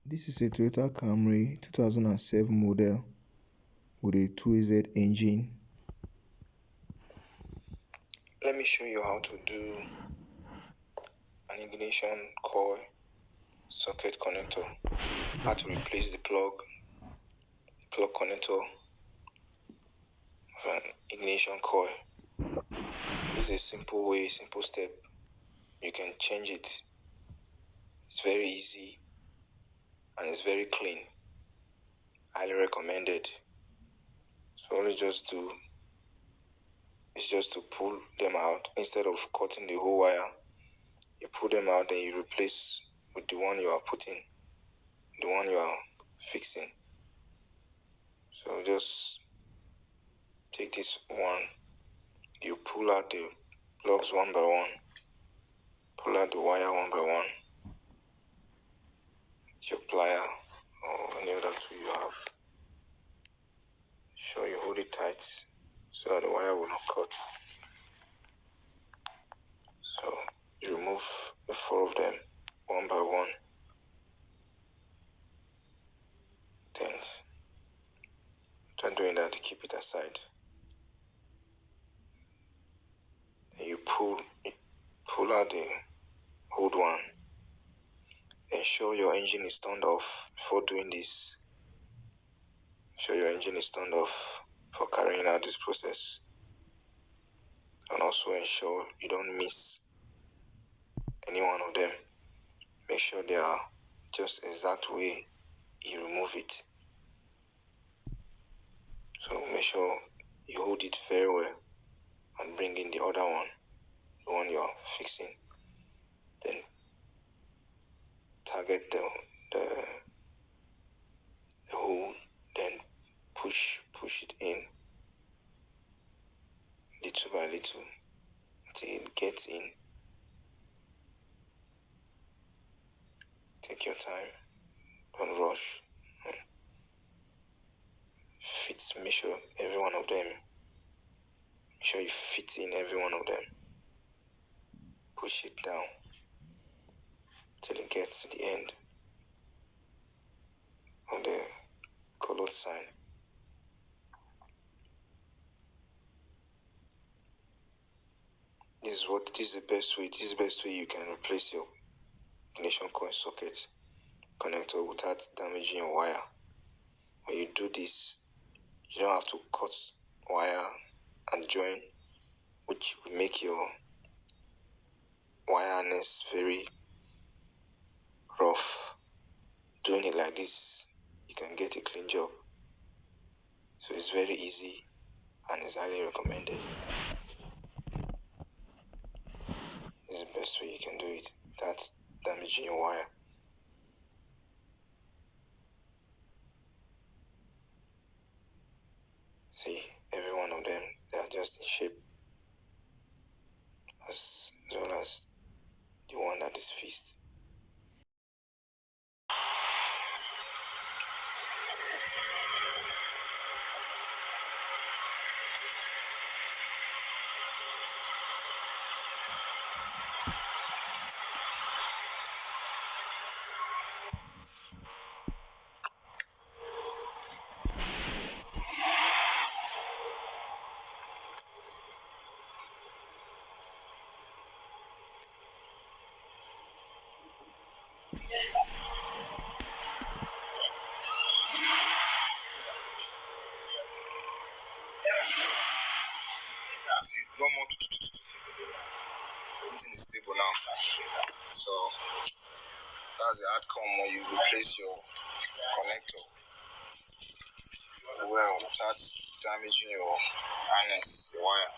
This is a Toyota Camry 2007 model with a 2AZ engine. Let me show you how to do an ignition coil socket connector. How to replace the plug connector of an ignition coil. This is a simple way, simple step. You can change it. It's very easy and it's very clean. Highly recommended. So all you just do is just to pull them out. Instead of cutting the whole wire, you pull them out, then you replace with the one you are putting, the one you are fixing. So just take this one, you pull out the plugs one by one, pull out the wire one by one, with your plier or any other tool you have. Sure you hold it tight so that the wire will not cut. So you remove the 4 of them one by one. Then after doing that, you keep it aside. Then you pull out the old one. Ensure your engine is turned off before doing this. Ensure your engine is turned off for carrying out this process. And also ensure you don't miss any one of them. Make sure they are just exact way you remove it. So make sure you hold it very well and bring in the other one, the one you are fixing. Then target the hole, then push it in little by little until it gets in. Take your time, don't rush. Make sure every one of them, make sure you fit in every one of them. Push it down till it gets to the end of the colored sign. This is the best way. This is the best way you can replace your ignition coil socket connector without damaging your wire. When you do this, you don't have to cut wire and join, which will make your wire harness very rough. Doing it like this, you can get a clean job. So it's very easy and it's highly recommended. This is the best way you can do it without damaging your wire. See, every one of them, they are just in shape as well as the one that is fixed. See, no more. Everything is stable now. So that's the outcome when you replace your connector well without damaging your harness, your wire.